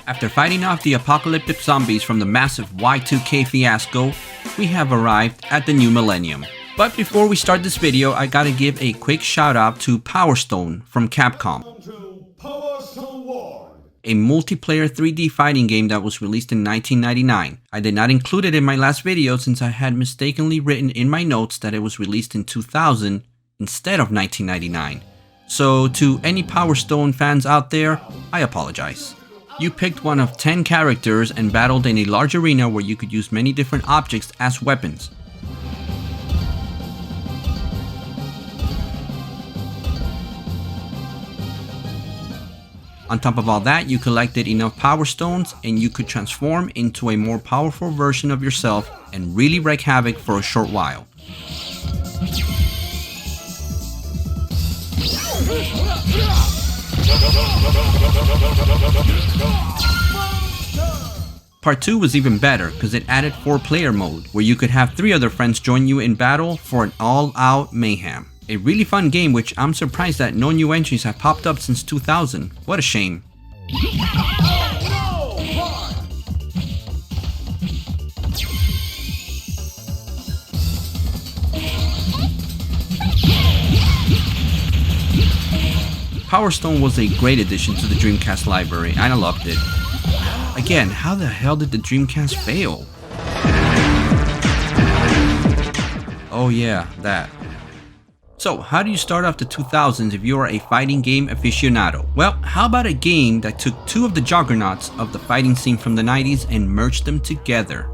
After fighting off the apocalyptic zombies from the massive Y2K fiasco, we have arrived at the new millennium. But before we start this video, I gotta give a quick shout out to Power Stone from Capcom. A multiplayer 3D fighting game that was released in 1999. I did not include it in my last video since I had mistakenly written in my notes that it was released in 2000 instead of 1999. So to any Power Stone fans out there, I apologize. You picked one of 10 characters and battled in a large arena where you could use many different objects as weapons. On top of all that, you collected enough power stones and you could transform into a more powerful version of yourself and really wreak havoc for a short while. Part 2 was even better because it added 4-player mode where you could have 3 other friends join you in battle for an all-out mayhem. A really fun game which I'm surprised that no new entries have popped up since 2000. What a shame. Power Stone was a great addition to the Dreamcast library and I loved it. Again, how the hell did the Dreamcast fail? Oh yeah, that. So, how do you start off the 2000s if you are a fighting game aficionado? Well, how about a game that took 2 of the juggernauts of the fighting scene from the 90s and merged them together?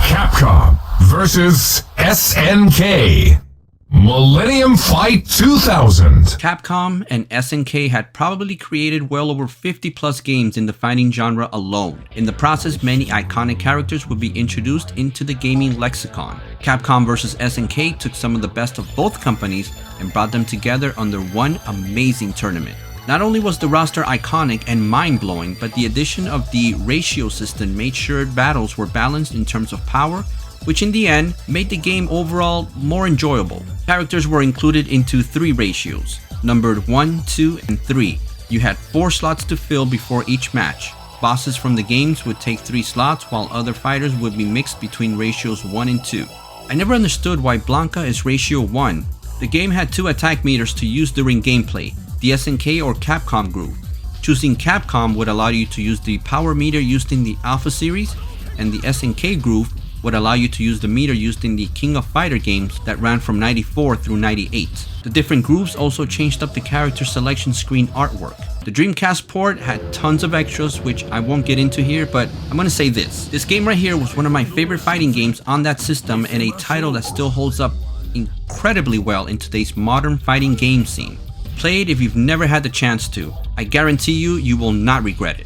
Capcom versus SNK. Millennium Fight 2000. Capcom and SNK had probably created well over 50 plus games in the fighting genre alone. In the process, many iconic characters would be introduced into the gaming lexicon. Capcom vs SNK took some of the best of both companies and brought them together under one amazing tournament. Not only was the roster iconic and mind-blowing, but the addition of the ratio system made sure battles were balanced in terms of power, which in the end made the game overall more enjoyable. Characters were included into 3 ratios, numbered 1, 2, and 3. You had 4 slots to fill before each match. Bosses from the games would take 3 slots while other fighters would be mixed between ratios 1 and 2. I never understood why Blanca is ratio 1. The game had 2 attack meters to use during gameplay, the SNK or Capcom group. Choosing Capcom would allow you to use the power meter used in the Alpha series, and the SNK group would allow you to use the meter used in the King of Fighter games that ran from 94 through 98. The different groups also changed up the character selection screen artwork. The Dreamcast port had tons of extras which I won't get into here, but I'm gonna say this. This game right here was one of my favorite fighting games on that system and a title that still holds up incredibly well in today's modern fighting game scene. Play it if you've never had the chance to. I guarantee you, you will not regret it.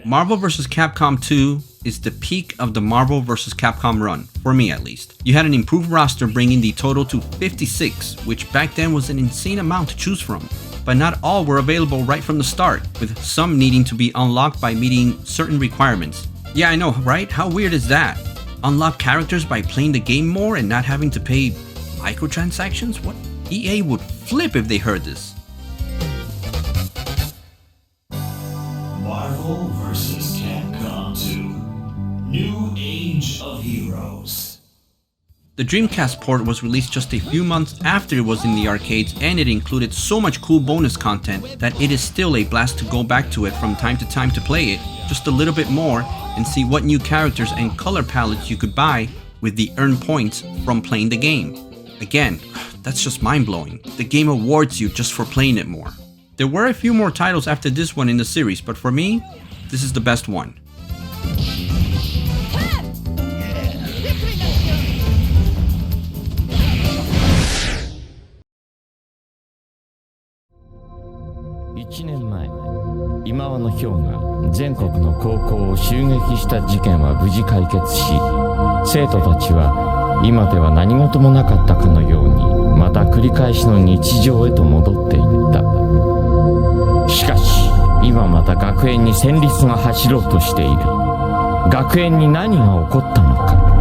Marvel vs. Capcom 2 is the peak of the Marvel vs. Capcom run, for me at least. You had an improved roster bringing the total to 56, which back then was an insane amount to choose from. But not all were available right from the start, with some needing to be unlocked by meeting certain requirements. Yeah, I know, right? How weird is that? Unlock characters by playing the game more and not having to pay microtransactions? What? EA would flip if they heard this. Marvel vs. Capcom 2. New Age of Heroes. The Dreamcast port was released just a few months after it was in the arcades, and it included so much cool bonus content that it is still a blast to go back to it from time to time to play it just a little bit more and see what new characters and color palettes you could buy with the earned points from playing the game. Again, that's just mind-blowing. The game awards you just for playing it more. There were a few more titles after this one in the series, but for me, this is the best one. 1年前、今和のヒョウが全国の高校を襲撃した事件は無事解決し、生徒たちは今では何事もなかったかのようにまた繰り返しの日常へと戻っていった。しかし今また学園に戦慄が走ろうとしている。学園に何が起こったのか。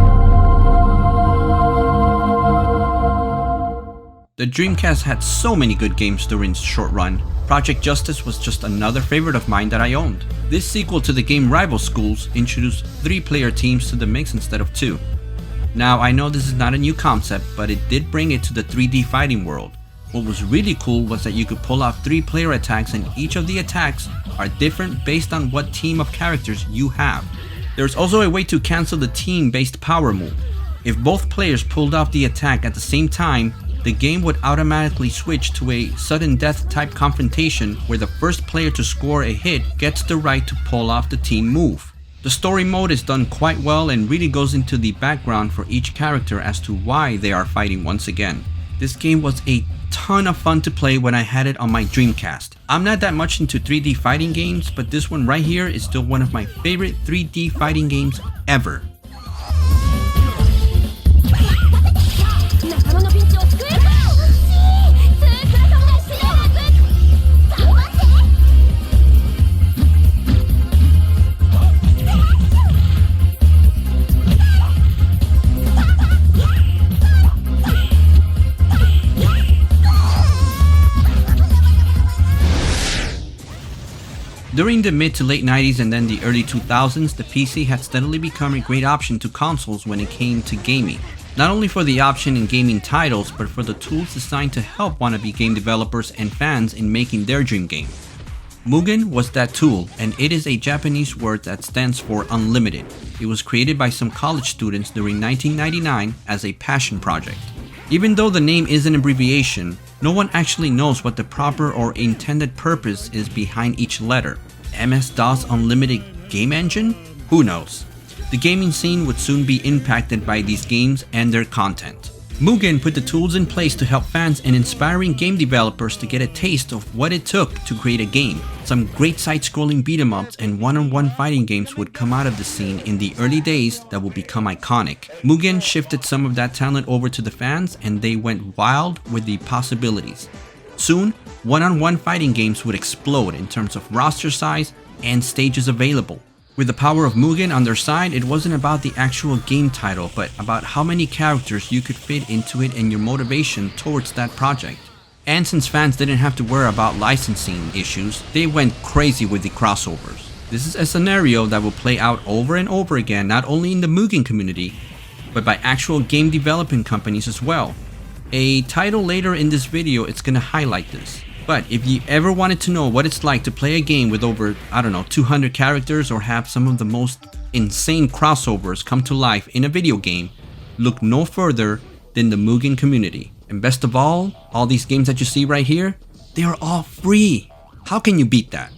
The Dreamcast had so many good games during its short run. Project Justice was just another favorite of mine that I owned. This sequel to the game Rival Schools introduced 3-player teams to the mix instead of 2. Now I know this is not a new concept, but it did bring it to the 3D fighting world. What was really cool was that you could pull off 3-player attacks, and each of the attacks are different based on what team of characters you have. There's also a way to cancel the team-based power move. If both players pulled off the attack at the same time, the game would automatically switch to a sudden death type confrontation where the first player to score a hit gets the right to pull off the team move. The story mode is done quite well and really goes into the background for each character as to why they are fighting once again. This game was a ton of fun to play when I had it on my Dreamcast. I'm not that much into 3D fighting games, but this one right here is still one of my favorite 3D fighting games ever. During the mid to late 90s and then the early 2000s, the PC had steadily become a great option to consoles when it came to gaming. Not only for the option in gaming titles, but for the tools designed to help wannabe game developers and fans in making their dream game. Mugen was that tool, and it is a Japanese word that stands for unlimited. It was created by some college students during 1999 as a passion project. Even though the name is an abbreviation, no one actually knows what the proper or intended purpose is behind each letter. MS-DOS Unlimited Game Engine? Who knows? The gaming scene would soon be impacted by these games and their content. Mugen put the tools in place to help fans and inspiring game developers to get a taste of what it took to create a game. Some great side-scrolling beat-em-ups and one-on-one fighting games would come out of the scene in the early days that would become iconic. Mugen shifted some of that talent over to the fans, and they went wild with the possibilities. Soon, one-on-one fighting games would explode in terms of roster size and stages available. With the power of Mugen on their side, it wasn't about the actual game title, but about how many characters you could fit into it and your motivation towards that project. And since fans didn't have to worry about licensing issues, they went crazy with the crossovers. This is a scenario that will play out over and over again, not only in the Mugen community, but by actual game development companies as well. A title later in this video is gonna highlight this. But if you ever wanted to know what it's like to play a game with over, 200 characters or have some of the most insane crossovers come to life in a video game, look no further than the Mugen community. And best of all these games that you see right here, they are all free. How can you beat that?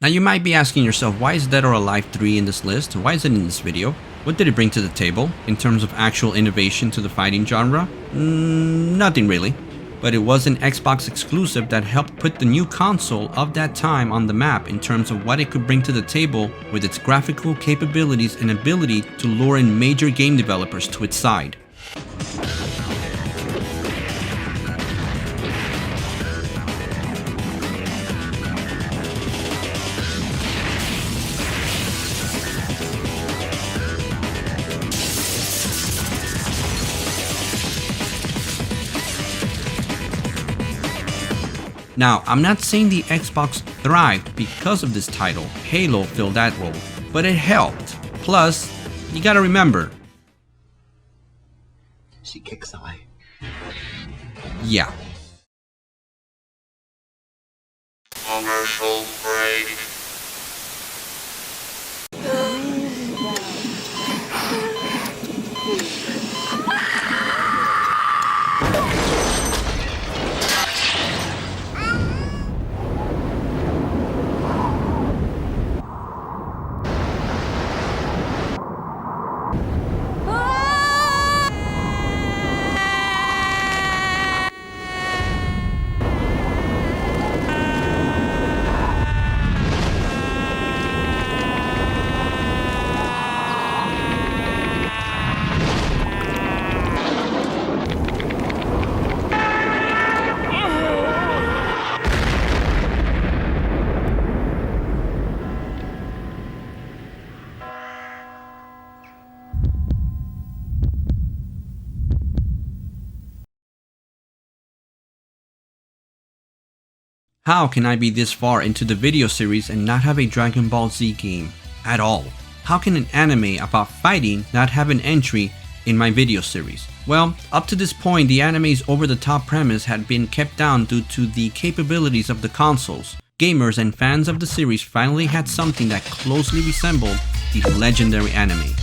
Now you might be asking yourself, why is Dead or Alive 3 in this list? Why is it in this video? What did it bring to the table in terms of actual innovation to the fighting genre? Nothing really. But it was an Xbox exclusive that helped put the new console of that time on the map in terms of what it could bring to the table with its graphical capabilities and ability to lure in major game developers to its side. Now, I'm not saying the Xbox thrived because of this title. Halo filled that role, but it helped. Plus, you gotta remember, she kicks eye. Yeah. Commercial break. How can I be this far into the video series and not have a Dragon Ball Z game at all? How can an anime about fighting not have an entry in my video series? Well, up to this point, the anime's over-the-top premise had been kept down due to the capabilities of the consoles. Gamers and fans of the series finally had something that closely resembled the legendary anime.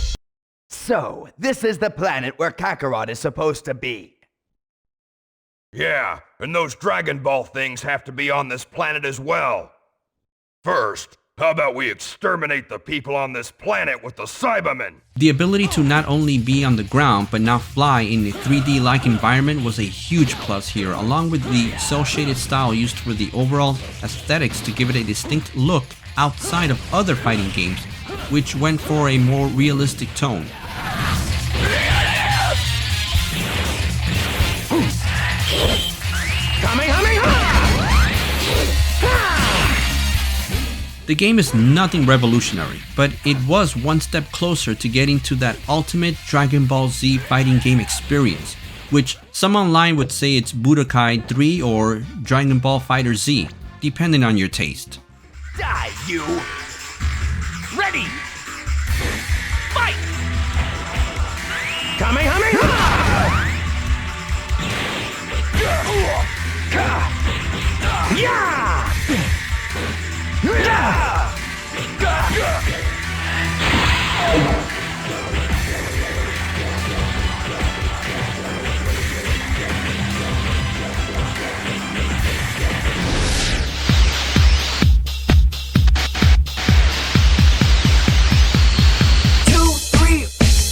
So, this is the planet where Kakarot is supposed to be. Yeah, and those Dragon Ball things have to be on this planet as well. First, how about we exterminate the people on this planet with the Cybermen? The ability to not only be on the ground but now fly in a 3D-like environment was a huge plus here, along with the cel-shaded style used for the overall aesthetics to give it a distinct look outside of other fighting games, which went for a more realistic tone. The game is nothing revolutionary, but it was one step closer to getting to that ultimate Dragon Ball Z fighting game experience, which some online would say it's Budokai 3 or Dragon Ball FighterZ, depending on your taste. Die, you! Ready! Fight! Kamehameha! Yeah!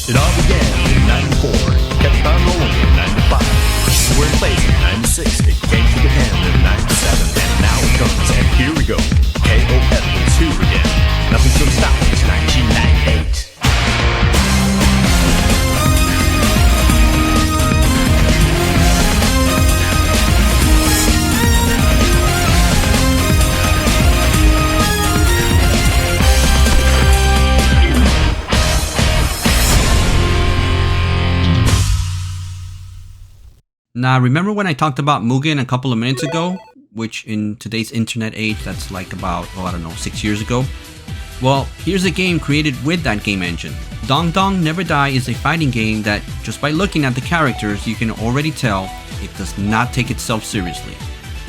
It all began in 94, kept on rolling in 95, we were in place in 96, it came to Japan in 97, and now it comes, and here we go, KOF is here again, nothing's gonna stop us, 1998. Now, remember when I talked about Mugen a couple of minutes ago? Which in today's internet age, that's like about, I don't know, 6 years ago? Well, here's a game created with that game engine. Dong Dong Never Die is a fighting game that, just by looking at the characters, you can already tell it does not take itself seriously.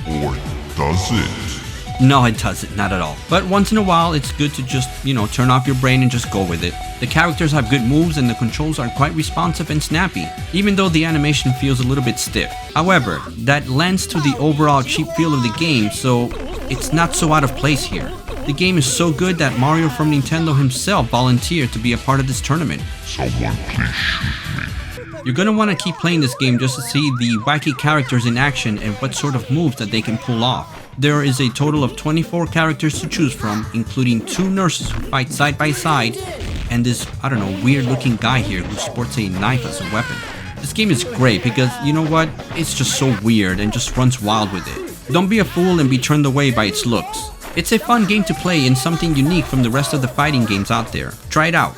Or does it? No, it doesn't, not at all. But once in a while, it's good to just, turn off your brain and just go with it. The characters have good moves and the controls are quite responsive and snappy, even though the animation feels a little bit stiff. However, that lends to the overall cheap feel of the game, so it's not so out of place here. The game is so good that Mario from Nintendo himself volunteered to be a part of this tournament. Someone please shoot me. You're gonna want to keep playing this game just to see the wacky characters in action and what sort of moves that they can pull off. There is a total of 24 characters to choose from, including 2 nurses who fight side by side, and this, weird looking guy here who sports a knife as a weapon. This game is great because, you know what, it's just so weird and just runs wild with it. Don't be a fool and be turned away by its looks. It's a fun game to play and something unique from the rest of the fighting games out there. Try it out.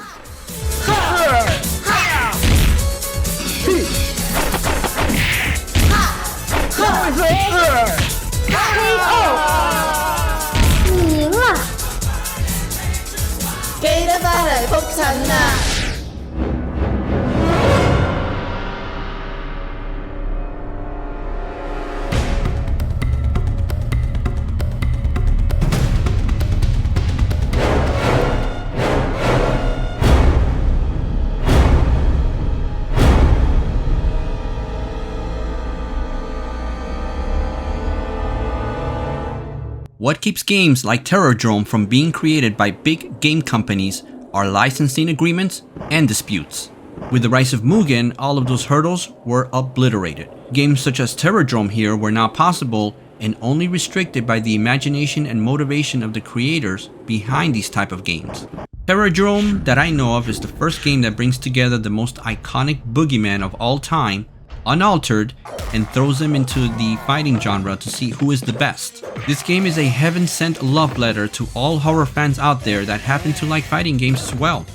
What keeps games like Drome from being created by big game companies are licensing agreements and disputes. With the rise of Mugen, all of those hurdles were obliterated. Games such as Drome here were now possible and only restricted by the imagination and motivation of the creators behind these type of games. Drome, that I know of, is the first game that brings together the most iconic boogeyman of all time, unaltered, and throws them into the fighting genre to see who is the best. This game is a heaven-sent love letter to all horror fans out there that happen to like fighting games as well.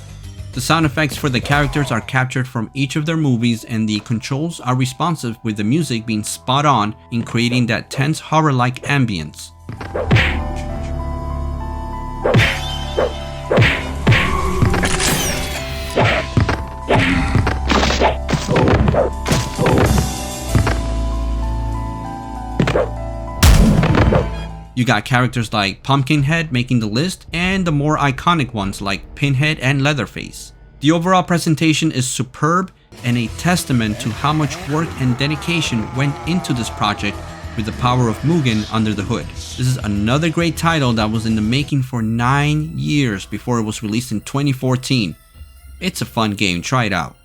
The sound effects for the characters are captured from each of their movies, and the controls are responsive, with the music being spot on in creating that tense horror-like ambience. You got characters like Pumpkinhead making the list, and the more iconic ones like Pinhead and Leatherface. The overall presentation is superb and a testament to how much work and dedication went into this project with the power of Mugen under the hood. This is another great title that was in the making for 9 years before it was released in 2014. It's a fun game, try it out.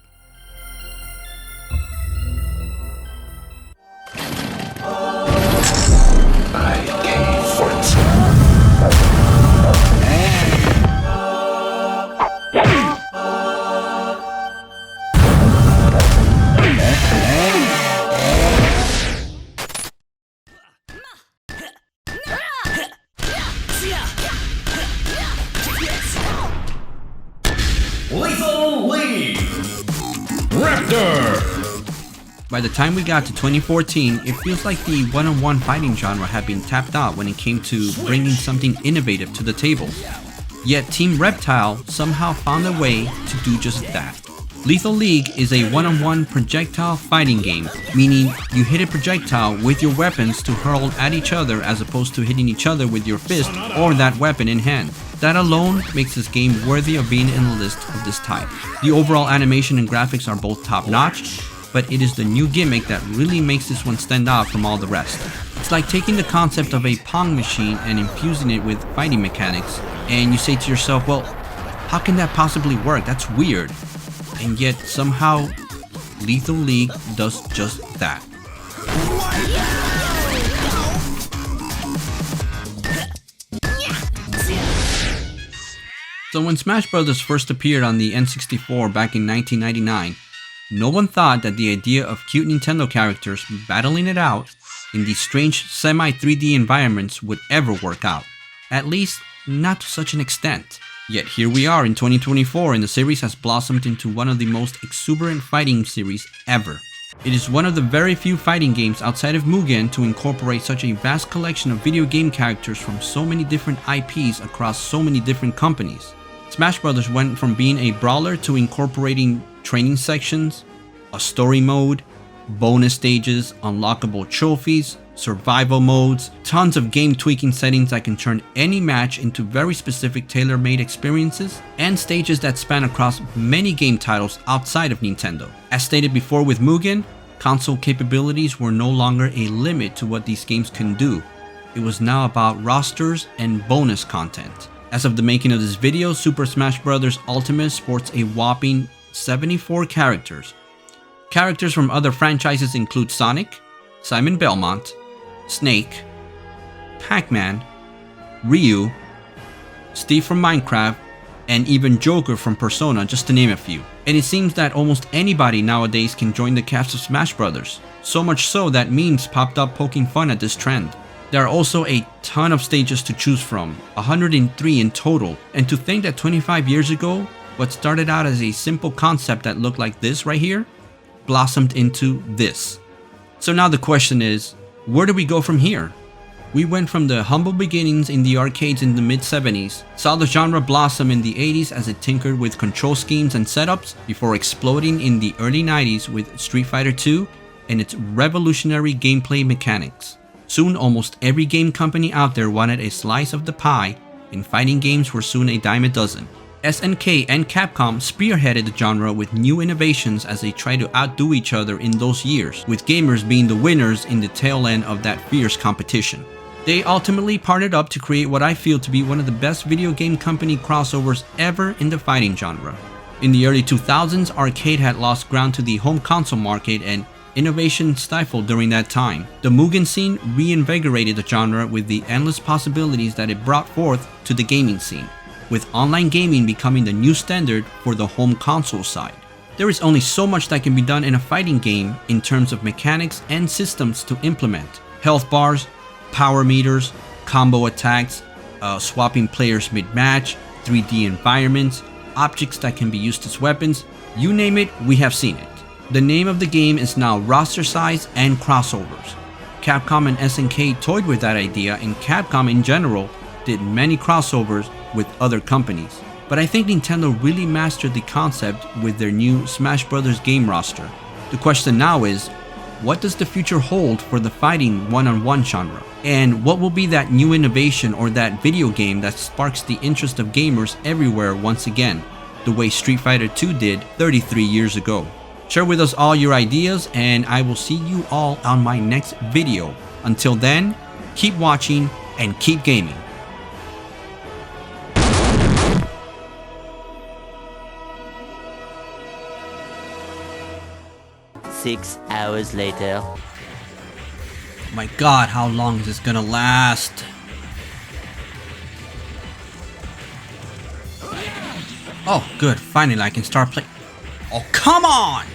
Lethal League! Raptor! By the time we got to 2014, it feels like the one-on-one fighting genre had been tapped out when it came to bringing something innovative to the table. Yet Team Reptile somehow found a way to do just that. Lethal League is a one-on-one projectile fighting game, meaning you hit a projectile with your weapons to hurl at each other as opposed to hitting each other with your fist or that weapon in hand. That alone makes this game worthy of being in a list of this type. The overall animation and graphics are both top-notch, but it is the new gimmick that really makes this one stand out from all the rest. It's like taking the concept of a Pong machine and infusing it with fighting mechanics, and you say to yourself, well, how can that possibly work? That's weird. And yet somehow Lethal League does just that. So when Smash Bros. First appeared on the N64 back in 1999, no one thought that the idea of cute Nintendo characters battling it out in these strange semi-3D environments would ever work out. At least, not to such an extent. Yet here we are in 2024 and the series has blossomed into one of the most exuberant fighting series ever. It is one of the very few fighting games outside of Mugen to incorporate such a vast collection of video game characters from so many different IPs across so many different companies. Smash Bros. Went from being a brawler to incorporating training sections, a story mode, bonus stages, unlockable trophies, survival modes, tons of game tweaking settings that can turn any match into very specific tailor-made experiences, and stages that span across many game titles outside of Nintendo. As stated before with Mugen, console capabilities were no longer a limit to what these games can do. It was now about rosters and bonus content. As of the making of this video, Super Smash Bros. Ultimate sports a whopping 74 characters. Characters from other franchises include Sonic, Simon Belmont, Snake, Pac-Man, Ryu, Steve from Minecraft, and even Joker from Persona, just to name a few. And it seems that almost anybody nowadays can join the cast of Smash Bros. So much so that memes popped up poking fun at this trend. There are also a ton of stages to choose from, 103 in total, and to think that 25 years ago, what started out as a simple concept that looked like this right here, blossomed into this. So now the question is, where do we go from here? We went from the humble beginnings in the arcades in the mid-70s, saw the genre blossom in the 80s as it tinkered with control schemes and setups, before exploding in the early 90s with Street Fighter II and its revolutionary gameplay mechanics. Soon almost every game company out there wanted a slice of the pie, and fighting games were soon a dime a dozen. SNK and Capcom spearheaded the genre with new innovations as they tried to outdo each other in those years, with gamers being the winners in the tail end of that fierce competition. They ultimately partnered up to create what I feel to be one of the best video game company crossovers ever in the fighting genre. In the early 2000s, arcade had lost ground to the home console market and innovation stifled during that time. The Mugen scene reinvigorated the genre with the endless possibilities that it brought forth to the gaming scene, with online gaming becoming the new standard for the home console side. There is only so much that can be done in a fighting game in terms of mechanics and systems to implement. Health bars, power meters, combo attacks, swapping players mid-match, 3D environments, objects that can be used as weapons, you name it, we have seen it. The name of the game is now roster size and crossovers. Capcom and SNK toyed with that idea, and Capcom in general did many crossovers with other companies. But I think Nintendo really mastered the concept with their new Smash Bros. Game roster. The question now is, What does the future hold for the fighting one-on-one genre? And what will be that new innovation or that video game that sparks the interest of gamers everywhere once again, the way Street Fighter 2 did 33 years ago? Share with us all your ideas, and I will see you all on my next video. Until then, keep watching and keep gaming. Six hours later. Oh my god, how long is this gonna last? Oh, good. Finally, I can start playing. Oh, come on!